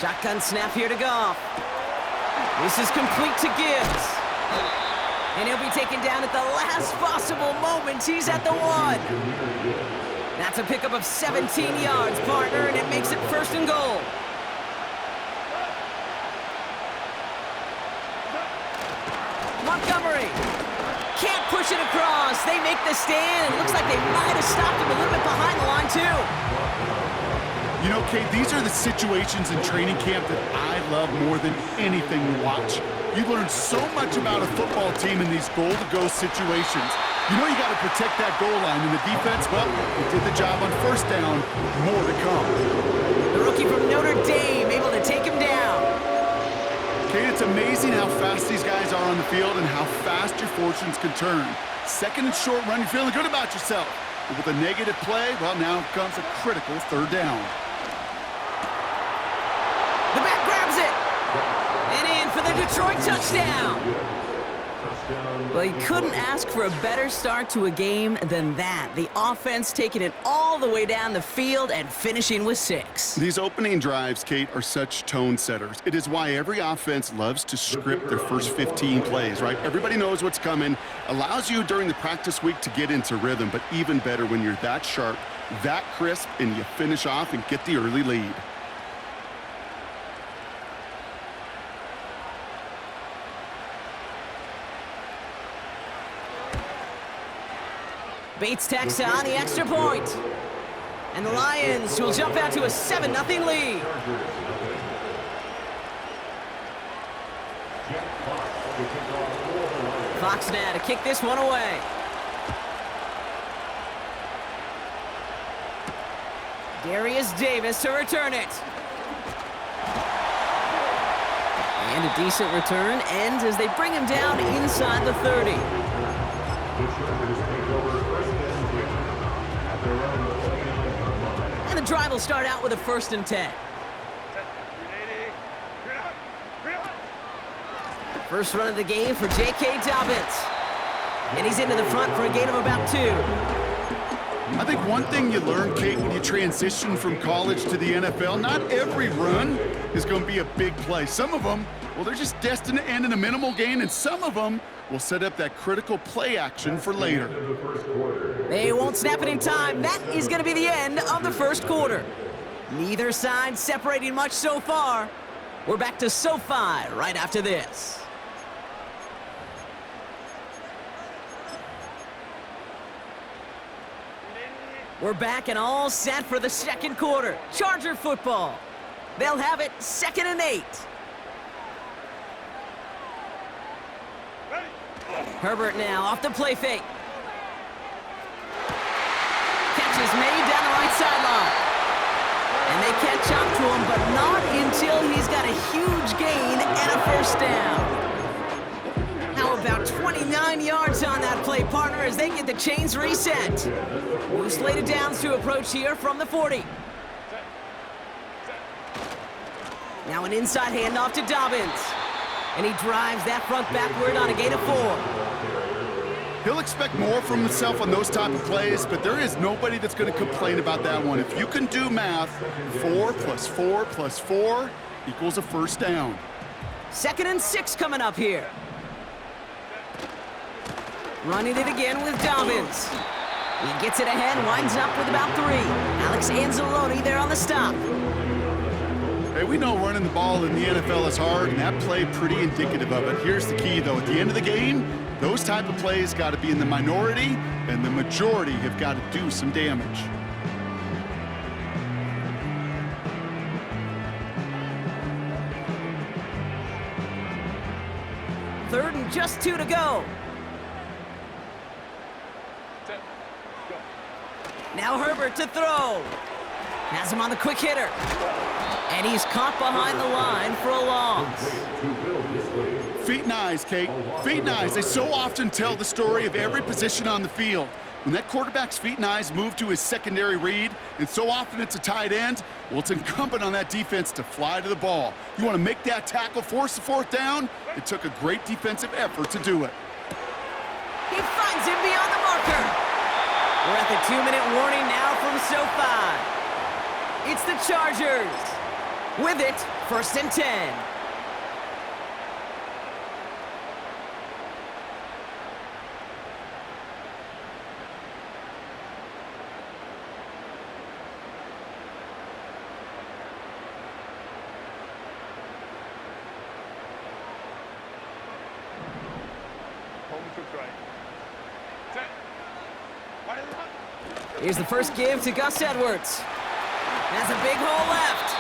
Shotgun snap here to Goff. This is complete to Gibbs. And he'll be taken down at the last possible moment. He's at the 1. That's a pickup of 17 yards, partner, and it makes it 1st and goal. Montgomery can't push it across. They make the stand. It looks like they might have stopped him a little bit behind the line, too. You know, Kate, these are the situations in training camp that I love more than anything to watch. You learn so much about a football team in these goal-to-go situations. You know you got to protect that goal line, and the defense, well, they did the job on 1st down. More to come. The rookie from Notre Dame able to take him down. Kate, it's amazing how fast these guys are on the field and how fast your fortunes can turn. 2nd and short run, you're feeling good about yourself. But with a negative play, well, now comes a critical 3rd down. The back grabs it. And in for the Detroit touchdown. Well, you couldn't ask for a better start to a game than that. The offense taking it all the way down the field and finishing with 6. These opening drives, Kate, are such tone setters. It is why every offense loves to script their first 15 plays, right? Everybody knows what's coming. Allows you during the practice week to get into rhythm, but even better when you're that sharp, that crisp, and you finish off and get the early lead. Bates tacks on the extra point. And the Lions will jump out to a 7-0 lead. Fox now to kick this one away. Darius Davis to return it. And a decent return ends as they bring him down inside the 30. And the drive will start out with a 1st and 10. First run of the game for J.K. Dobbins. And he's into the front for a gain of about 2. I think one thing you learn, Kate, when you transition from college to the NFL, not every run is going to be a big play. Some of them, well, they're just destined to end in a minimal gain, and some of them will set up that critical play action for later. They won't snap it in time. That is going to be the end of the first quarter. Neither side separating much so far. We're back to SoFi right after this. We're back and all set for the second quarter. Charger football. They'll have it 2nd and 8. Herbert now off the play fake. Catch is made down the right sideline. And they catch up to him, but not until he's got a huge gain and a 1st down. How about 29 yards on that play, partner, as they get the chains reset. New slated downs to approach here from the 40. Now an inside handoff to Dobbins. And he drives that front backward on a gain of 4. He'll expect more from himself on those type of plays, but there is nobody that's going to complain about that one. If you can do math, 4 plus 4 plus 4 equals a 1st down. 2nd and 6 coming up here. Running it again with Dobbins. He gets it ahead, winds up with about 3. Alex Anzalone there on the stop. Hey, we know running the ball in the NFL is hard, and that play pretty indicative of it. Here's the key, though. At the end of the game, those type of plays got to be in the minority, and the majority have got to do some damage. Third and just 2 to go. Now Herbert to throw. Has him on the quick hitter. And he's caught behind the line for a loss. Feet and eyes, Kate. Feet and eyes. They so often tell the story of every position on the field. When that quarterback's feet and eyes move to his secondary read, and so often it's a tight end, well, it's incumbent on that defense to fly to the ball. You want to make that tackle, force the 4th down? It took a great defensive effort to do it. He finds him beyond the marker. We're at the 2-minute warning now from SoFi. It's the Chargers. With it, 1st and 10. Here's the first give to Gus Edwards. That's a big hole left.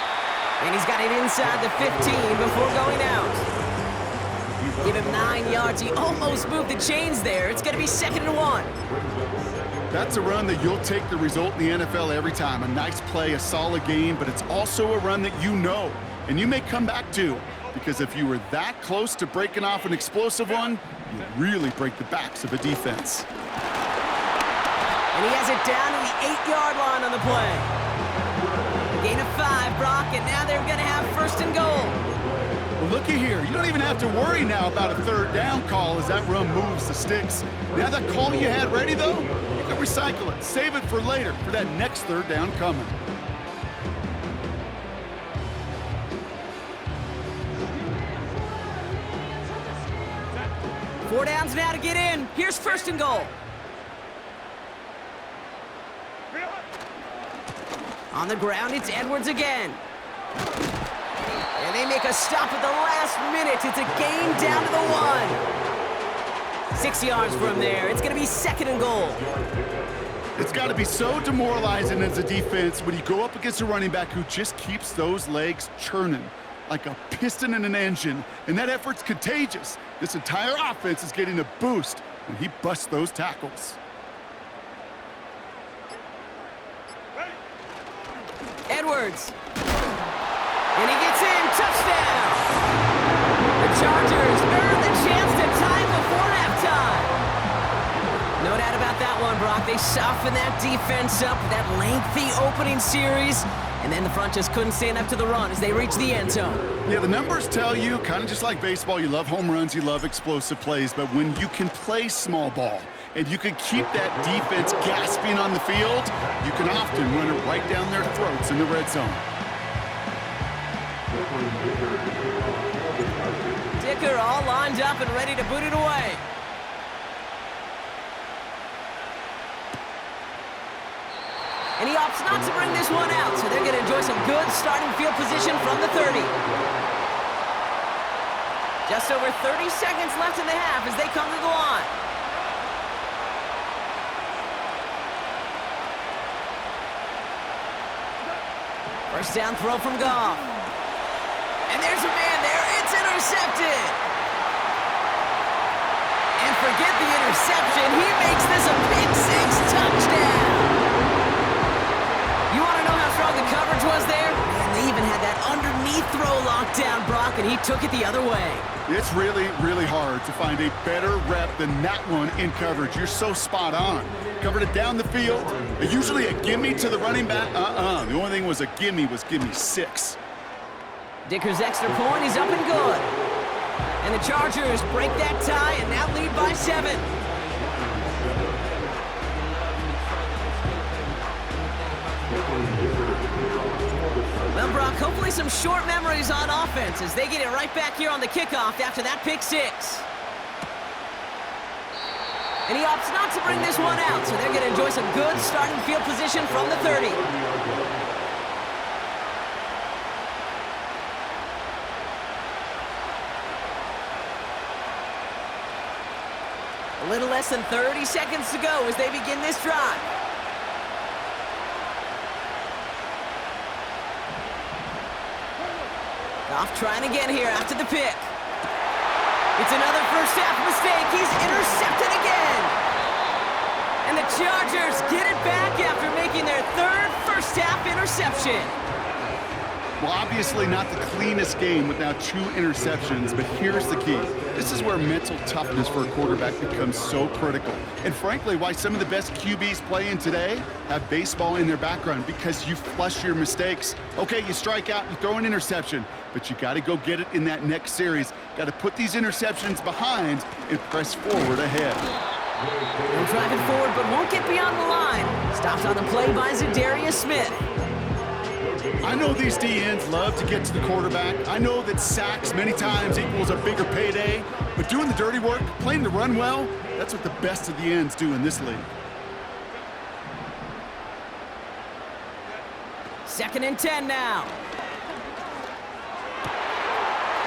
And he's got it inside the 15 before going out. Give him 9 yards. He almost moved the chains there. It's going to be 2nd and 1. That's a run that you'll take the result in the NFL every time. A nice play, a solid game, but it's also a run that you know, and you may come back to, because if you were that close to breaking off an explosive one, you really break the backs of a defense. And he has it down to the 8-yard line on the play. A gain of 5, Brock, and now they're going to have 1st and goal. Well, looky here. You don't even have to worry now about a 3rd down call as that run moves the sticks. Now that call you had ready, though, you can recycle it. Save it for later, for that next 3rd down coming. Four downs now to get in. Here's 1st and goal. On the ground, it's Edwards again. And they make a stop at the last minute. It's a gain down to the 1. 6 yards from there. It's going to be 2nd and goal. It's got to be so demoralizing as a defense when you go up against a running back who just keeps those legs churning like a piston in an engine. And that effort's contagious. This entire offense is getting a boost when he busts those tackles. Edwards. And he gets in. Touchdown. The Chargers earn the chance to tie before halftime. No doubt about that one, Brock. They softened that defense up with that lengthy opening series, and then the front just couldn't stand up to the run as they reached the end zone. Yeah, the numbers tell you, kind of just like baseball, you love home runs, you love explosive plays, but when you can play small ball and you can keep that defense gasping on the field, you can often run it right down their throats in the red zone. Dicker all lined up and ready to boot it away. And he opts not to bring this one out, so they're going to enjoy some good starting field position from the 30. Just over 30 seconds left in the half as they come to the line. First down throw from Goff. And there's a man there. It's intercepted. And forget the interception. He makes this a pick six touchdown. You want to know how strong the coverage was there? Man, they even had that underneath throw locked down, Brock, and he took it the other way. It's really, really hard to find a better rep than that one in coverage. You're so spot on. Covered it down the field. Usually a gimme to the running back. The only thing was a gimme 6. Dicker's extra point is up and good. And the Chargers break that tie and now lead by 7. Well, Brock, hopefully some short memories on offense as they get it right back here on the kickoff after that pick 6. And he opts not to bring this one out, so they're going to enjoy some good starting field position from the 30. A little less than 30 seconds to go as they begin this drive. Goff trying again here after the pick. It's another first half mistake. He's intercepted again. And the Chargers get it back after making their 3rd first half interception. Well, obviously not the cleanest game with now 2 interceptions, but here's the key. This is where mental toughness for a quarterback becomes so critical. And frankly, why some of the best QBs playing today have baseball in their background, because you flush your mistakes. Okay, you strike out, you throw an interception, but you got to go get it in that next series. Got to put these interceptions behind and press forward ahead. They're driving forward, but won't get beyond the line. Stopped on the play by Zadarius Smith. I know these D-ends love to get to the quarterback. I know that sacks many times equals a bigger payday, but doing the dirty work, playing the run well, that's what the best of the ends do in this league. 2nd and 10 now.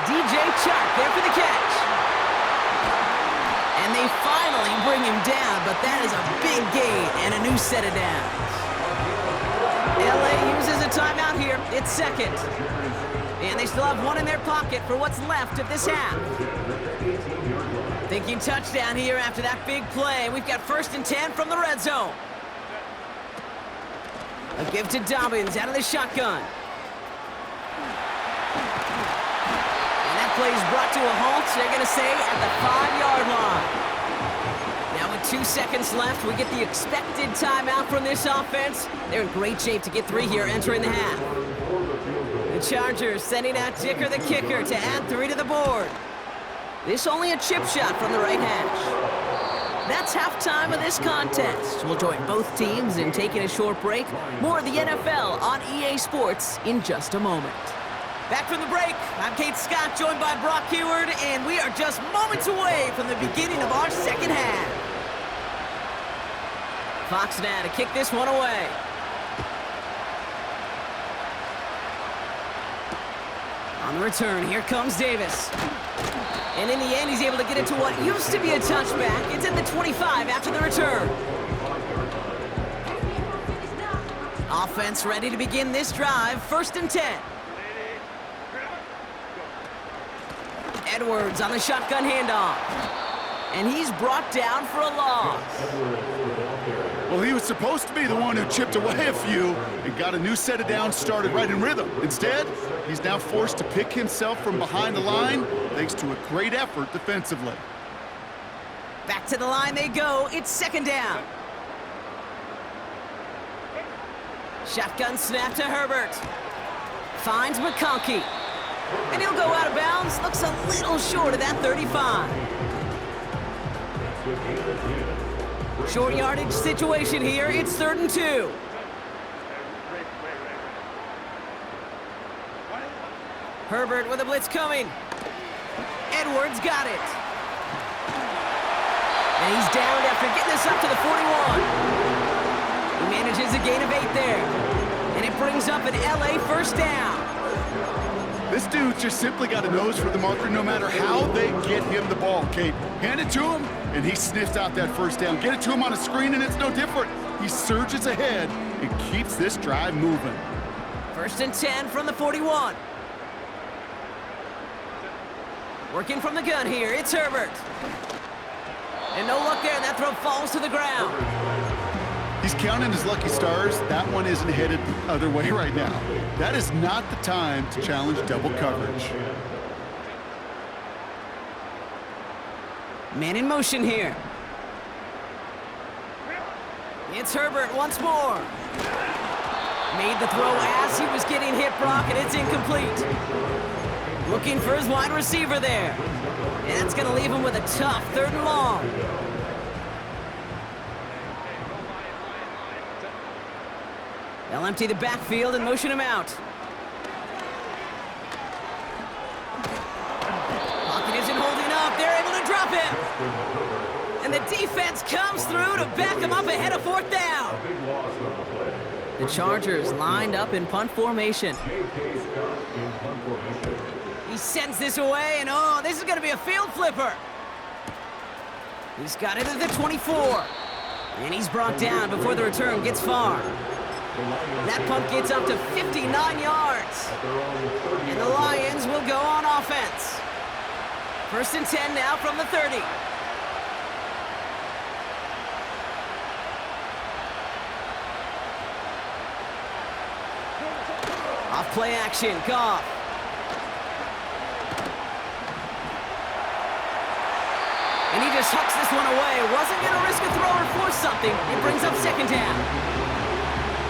DJ Chark there for the catch. And they finally bring him down, but that is a big gain and a new set of downs. LA uses a timeout here. It's 2nd. And they still have one in their pocket for what's left of this half. Thinking touchdown here after that big play. We've got 1st and 10 from the red zone. A give to Dobbins out of the shotgun. And that play is brought to a halt, they're going to say, at the 5-yard line. Now with 2 seconds left, we get the expected timeout from this offense. They're in great shape to get 3 here entering the half. The Chargers sending out Dicker the kicker to add 3 to the board. This only a chip shot from the right hash. That's halftime of this contest. We'll join both teams in taking a short break. More of the NFL on EA Sports in just a moment. Back from the break, I'm Kate Scott, joined by Brock Huard, and we are just moments away from the beginning of our second half. Fox now to kick this one away. On the return, here comes Davis. And in the end, he's able to get it to what used to be a touchback. It's at the 25 after the return. Offense ready to begin this drive. 1st and 10. Edwards on the shotgun handoff. And he's brought down for a loss. Well, he was supposed to be the one who chipped away a few and got a new set of downs started right in rhythm. Instead, he's now forced to pick himself from behind the line thanks to a great effort defensively. Back to the line they go. It's 2nd down. Shotgun snap to Herbert. Finds McConkey. And he'll go out of bounds. Looks a little short of that 35. Short yardage situation here. It's 3rd and 2. Herbert with a blitz coming. Edwards got it. And he's downed after getting this up to the 41. He manages a gain of 8 there. And it brings up an LA 1st down. This dude just simply got a nose for the marker no matter how they get him the ball, Kate. Hand it to him, and he sniffs out that 1st down. Get it to him on a screen, and it's no different. He surges ahead and keeps this drive moving. 1st and 10 from the 41. Working from the gun here, it's Herbert. And no luck there, and that throw falls to the ground. He's counting his lucky stars. That one isn't headed the other way right now. That is not the time to challenge double coverage. Man in motion here. It's Herbert once more. Made the throw as he was getting hit, Brock, and it's incomplete. Looking for his wide receiver there. And that's going to leave him with a tough 3rd and long. They'll empty the backfield and motion him out. Pocket isn't holding up. They're able to drop him. And the defense comes through to back him up ahead of 4th down. The Chargers lined up in punt formation. He sends this away, and oh, this is going to be a field flipper. He's got it at the 24. And he's brought down before the return gets far. That punt gets up to 59 yards. And the Lions will go on offense. 1st and 10 now from the 30. Off play action, Goff. And he just hucks this one away. Wasn't going to risk a throw or force something. It brings up 2nd down.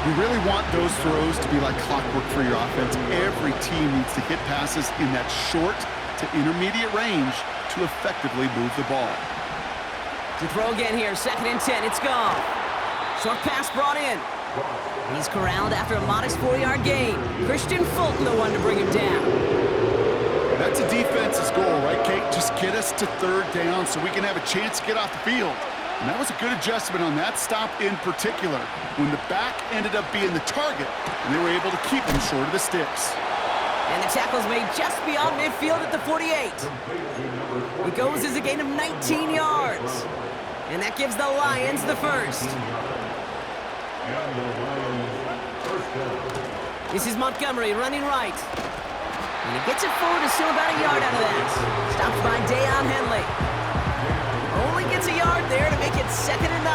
You really want those throws to be like clockwork for your offense. Every team needs to hit passes in that short to intermediate range to effectively move the ball. To throw again here, 2nd and 10, it's Goff. Short pass brought in. He's corralled after a modest 4-yard gain. Christian Fulton, the one to bring him down. That's a defense's goal, right, Kate? Just get us to third down so we can have a chance to get off the field. And that was a good adjustment on that stop in particular, when the back ended up being the target, and they were able to keep him short of the sticks. And the tackle's made just beyond midfield at the 48. It goes as a gain of 19 yards. And that gives the Lions the first. This is Montgomery running right. And he gets it forward to still about a yard out of that. Stopped by Deion Henley. Only gets a yard there to make it 2nd and 9.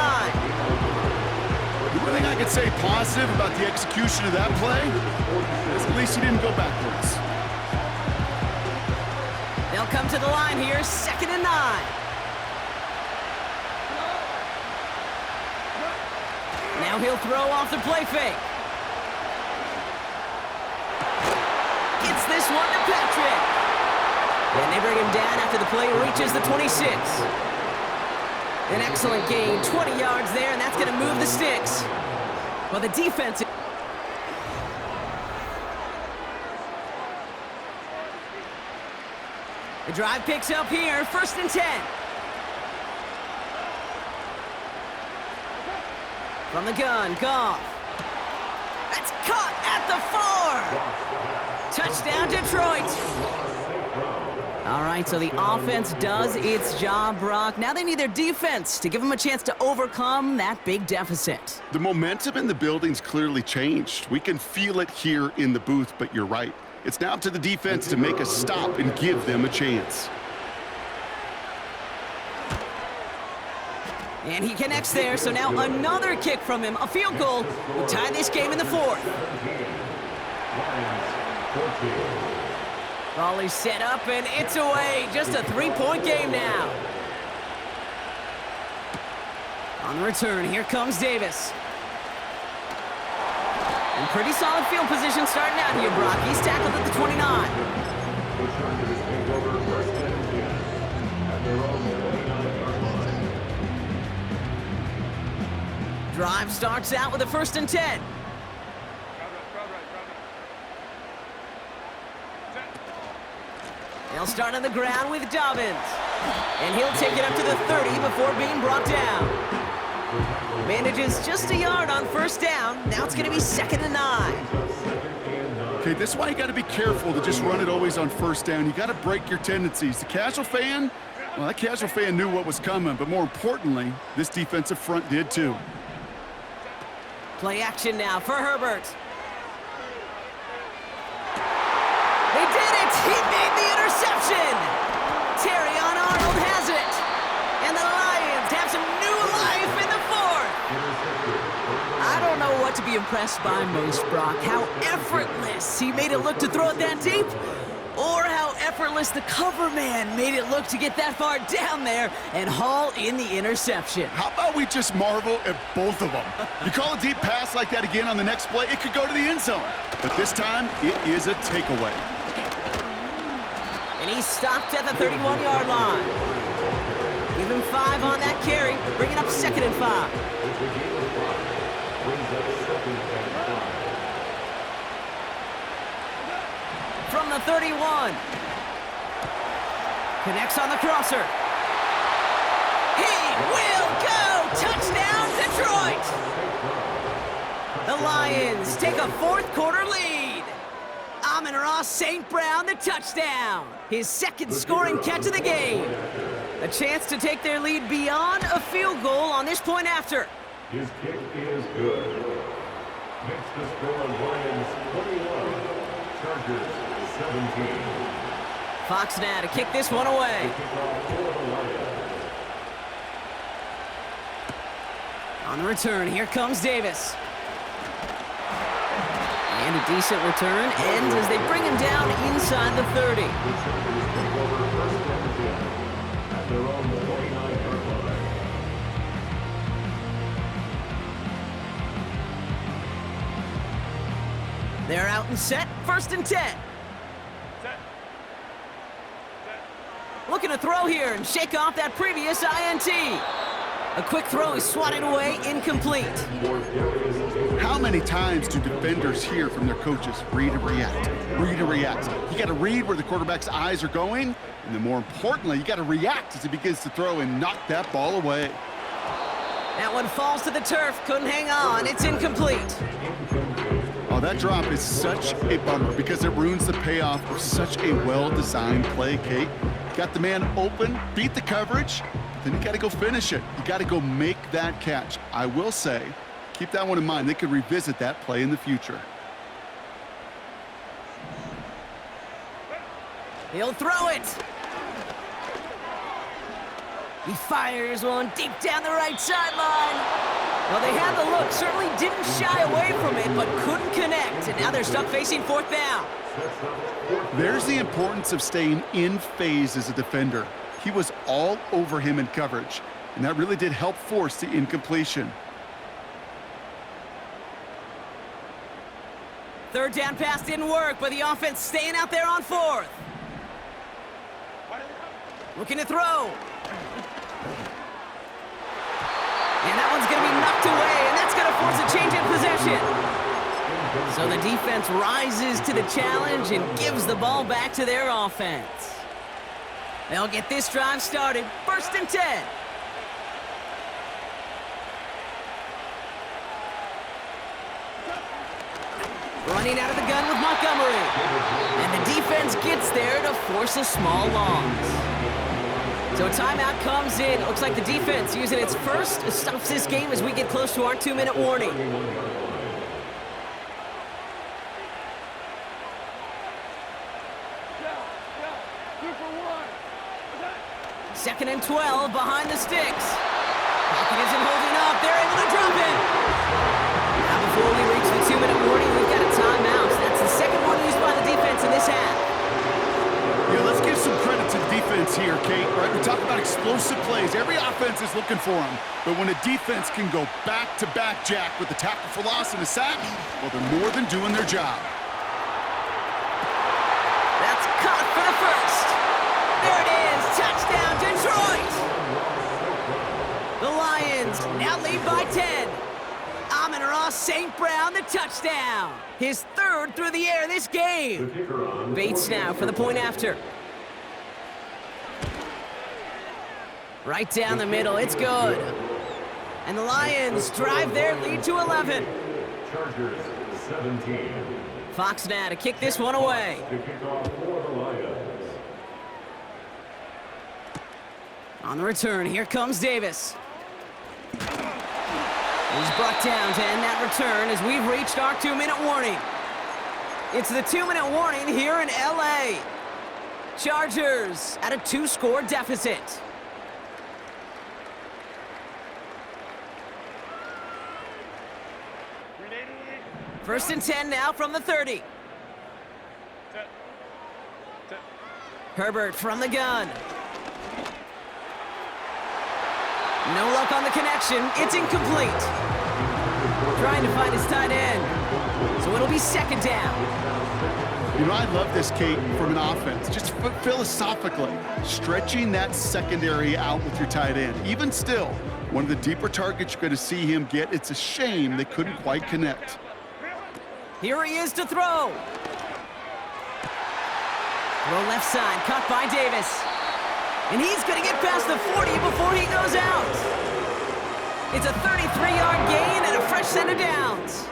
The only thing I could say positive about the execution of that play is at least he didn't go backwards. They'll come to the line here, 2nd and 9. Now he'll throw off the play fake. Gets this one to Patrick. And they bring him down after the play reaches the 26. An excellent gain, 20 yards there, and that's going to move the sticks. Well, the defense... The drive picks up here, 1st and 10. From the gun, Goff. That's caught at the 4. Touchdown, Detroit. All right, so the offense does its job, Brock. Now they need their defense to give them a chance to overcome that big deficit. The momentum in the building's clearly changed. We can feel it here in the booth, but you're right. It's now up to the defense to make a stop and give them a chance. And he connects there, so now another kick from him. A field goal will tie this game in the 4th. Raleigh set up, and it's away. Just a 3-point game now. On the return, here comes Davis. In pretty solid field position starting out here, Brock. He's tackled at the 29. Drive starts out with a 1st and 10. They'll start on the ground with Dobbins. And he'll take it up to the 30 before being brought down. Manages just a yard on 1st down. Now it's going to be 2nd and 9. Okay, this is why you got to be careful to just run it always on 1st down. You got to break your tendencies. The casual fan, well, that casual fan knew what was coming, but more importantly, this defensive front did too. Play action now for Herbert. They did it! He made the interception! Terrion Arnold has it! And the Lions have some new life in the 4th! I don't know what to be impressed by most, Brock. How effortless he made it look to throw it that deep, or how effortless the cover man made it look to get that far down there and haul in the interception. How about we just marvel at both of them? You call a deep pass like that again on the next play, it could go to the end zone. But this time, it is a takeaway. And he's stopped at the 31-yard line. Give him 5 on that carry, bringing up 2nd and 5. From the 31. Connects on the crosser. He will go! Touchdown, Detroit! The Lions take a 4th quarter lead. Amon-Ra St. Brown, the touchdown. His 2nd scoring catch of the game. A chance to take their lead beyond a field goal on this point after. His kick is good. Makes the score Lions 21, Chargers 17. Fox now to kick this one away. On the return, here comes Davis. And a decent return ends as they bring him down inside the 30. They're out and set, 1st and 10. Looking to throw here and shake off that previous INT. A quick throw is swatted away, incomplete. How many times do defenders hear from their coaches, read and react, read and react? You got to read where the quarterback's eyes are going, and then more importantly, you got to react as he begins to throw and knock that ball away. That one falls to the turf, couldn't hang on, it's incomplete. Oh, that drop is such a bummer because it ruins the payoff of such a well-designed play, Kate. Got the man open, beat the coverage, then you got to go finish it. You got to go make that catch. I will say, keep that one in mind. They could revisit that play in the future. He'll throw it. He fires one deep down the right sideline. Well, they had the look, certainly didn't shy away from it, but couldn't connect. And now they're stuck facing fourth down. There's the importance of staying in phase as a defender. He was all over him in coverage, and that really did help force the incompletion. Third down pass didn't work, but the offense staying out there on fourth. Looking to throw. And that one's going to be knocked away, and that's going to force a change in possession. So the defense rises to the challenge and gives the ball back to their offense. They'll get this drive started. 1st and 10. Running out of the gun with Montgomery. And the defense gets there to force a small loss. So a timeout comes in. Looks like the defense using its first stops this game as we get close to our 2-minute warning. Second and 12 behind the sticks. Pocket isn't holding up. They're able to drop it. Now before we reach the 2-minute warning, we've got a timeout. That's the second one used by the defense in this half. Yeah, let's give some credit to the defense here, Kate. Right? We talk about explosive plays. Every offense is looking for them. But when a defense can go back-to-back, Jack, with the tackle for loss and a sack, well, they're more than doing their job. That's caught for the first. There it is. Touchdown, Detroit. The Lions now lead by 10. Amon-Ra St. Brown, the touchdown. His third through the air this game. Bates now for the point after. Right down the middle, it's good. And the Lions drive their lead to 11. Chargers 17. Fox now to kick this one away. To kick off for the Lions. On the return, here comes Davis. He's brought down to end that return as we've reached our 2-minute warning. It's the 2-minute warning here in LA. Chargers at a 2-score deficit. First and 10 now from the 30. Herbert from the gun. No luck on the connection. It's incomplete. Trying to find his tight end. So it'll be second down. You know, I love this, Kate, from an offense. Just philosophically, stretching that secondary out with your tight end. Even still, one of the deeper targets you're going to see him get. It's a shame they couldn't quite connect. Here he is to throw. Throw left side, caught by Davis. And he's going to get past the 40 before he goes out. It's a 33-yard gain and a fresh set of downs.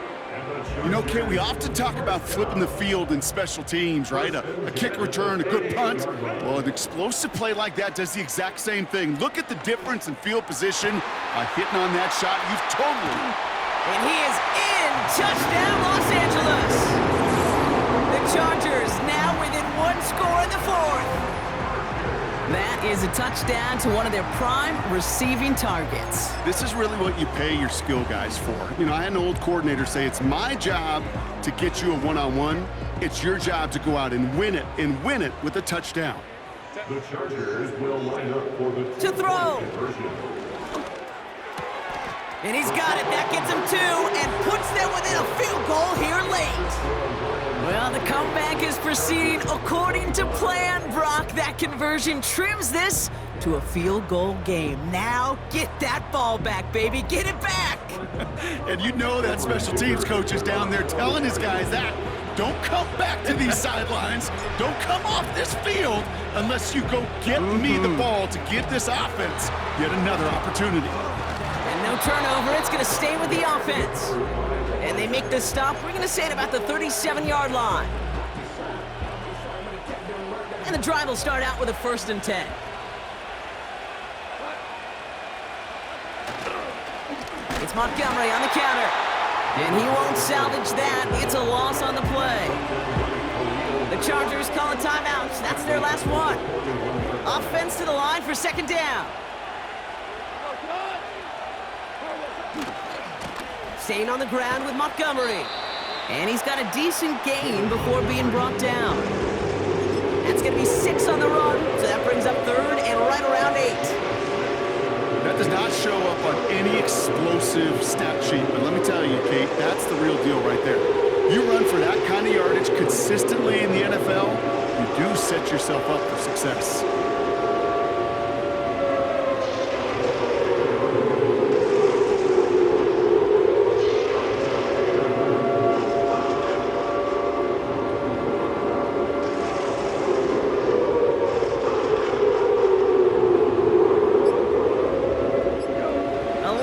You know, Kate, we often talk about flipping the field in special teams, right? A kick return, a good punt. Well, an explosive play like that does the exact same thing. Look at the difference in field position by hitting on that shot. You've totally... And he is in. Touchdown, Los Angeles. The Chargers now within 1 score in the fourth. That is a touchdown to one of their prime receiving targets. This is really what you pay your skill guys for. You know, I had an old coordinator say, it's my job to get you a one-on-one. It's your job to go out and win it with a touchdown. The Chargers will line up for the to throw. conversion. And he's got it. That gets him 2 and puts them within a field goal here late. Well, the comeback is proceeding according to plan, Brock. That conversion trims this to a field goal game. Now get that ball back, baby. Get it back! And you know that special teams coach is down there telling his guys that. Don't come back to these sidelines. Don't come off this field unless you go get me the ball to give this offense yet another opportunity. And no turnover. It's going to stay with the offense. And they make this stop. We're going to say at about the 37-yard line. And the drive will start out with a 1st and 10. It's Montgomery on the counter. And he won't salvage that. It's a loss on the play. The Chargers call a timeout. That's their last one. Offense to the line for 2nd down. Staying on the ground with Montgomery. And he's got a decent gain before being brought down. That's going to be 6 on the run, so that brings up 3rd and right around 8. That does not show up on any explosive stat sheet, but let me tell you, Kate, that's the real deal right there. You run for that kind of yardage consistently in the NFL, you do set yourself up for success.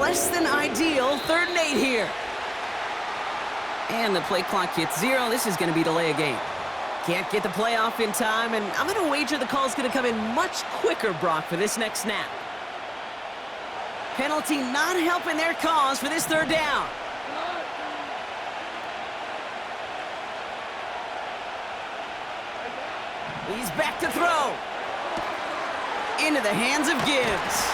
Less than ideal 3rd and 8 here. And the play clock hits 0. This is going to be delay a game. Can't get the play off in time, and I'm going to wager the call's going to come in much quicker, Brock, for this next snap. Penalty not helping their cause for this 3rd down. He's back to throw. Into the hands of Gibbs.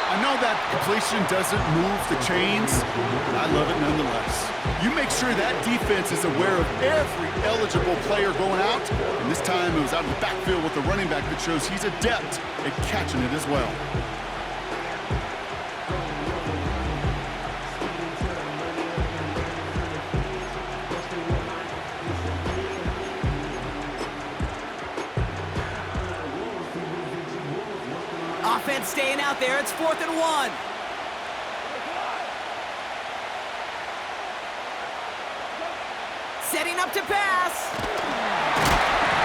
I know that completion doesn't move the chains, but I love it nonetheless. You make sure that defense is aware of every eligible player going out, and this time it was out of the backfield with the running back that shows he's adept at catching it as well. Offense staying out there. It's 4th and 1. Setting up to pass.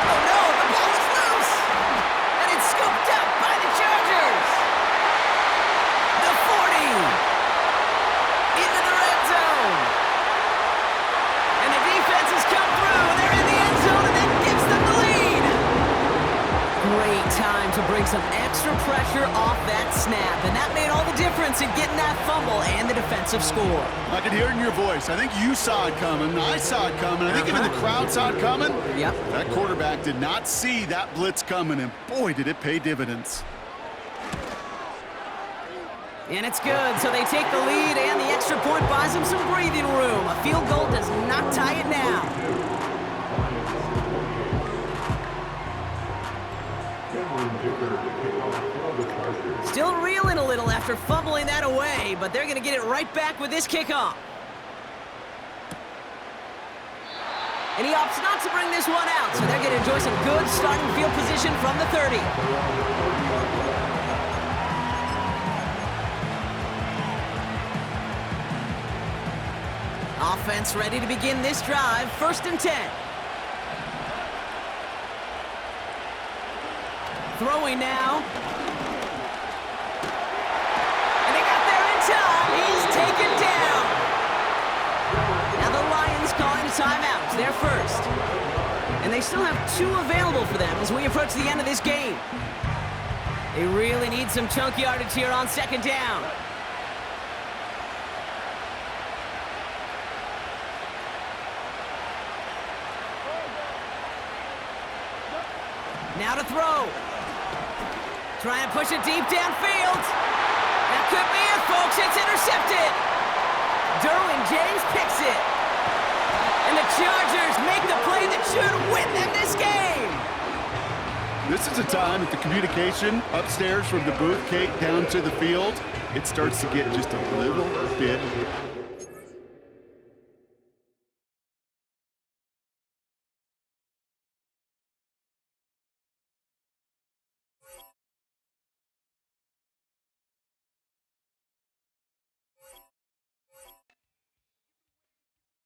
Oh no, the ball is loose. And it's scooped up by the Chargers. The 40. Into the red zone. And the defense has come through. They're in the end zone, and that gives them the lead. Great time to bring some extra pressure off that snap, and that made all the difference in getting that fumble and the defensive score. I could hear it in your voice. I think you saw it coming. I saw it coming. I think even the crowd saw it coming. Yep. That quarterback did not see that blitz coming, and boy, did it pay dividends. And it's good, so they take the lead, and the extra point buys them some breathing room. A field goal does not tie it now. Still reeling a little after fumbling that away, but they're going to get it right back with this kickoff. And he opts not to bring this one out, so they're going to enjoy some good starting field position from the 30. Offense ready to begin this drive, 1st and 10. Throwing now. And they got there in time. He's taken down. Now the Lions calling a timeout. They're first. And they still have 2 available for them as we approach the end of this game. They really need some chunk yardage here on 2nd down. Now to throw. Trying to push it deep downfield. That could be it, folks. It's intercepted. Derwin James picks it. And the Chargers make the play that should win them this game. This is a time that the communication upstairs from the booth, Kate, down to the field, it starts to get just a little bit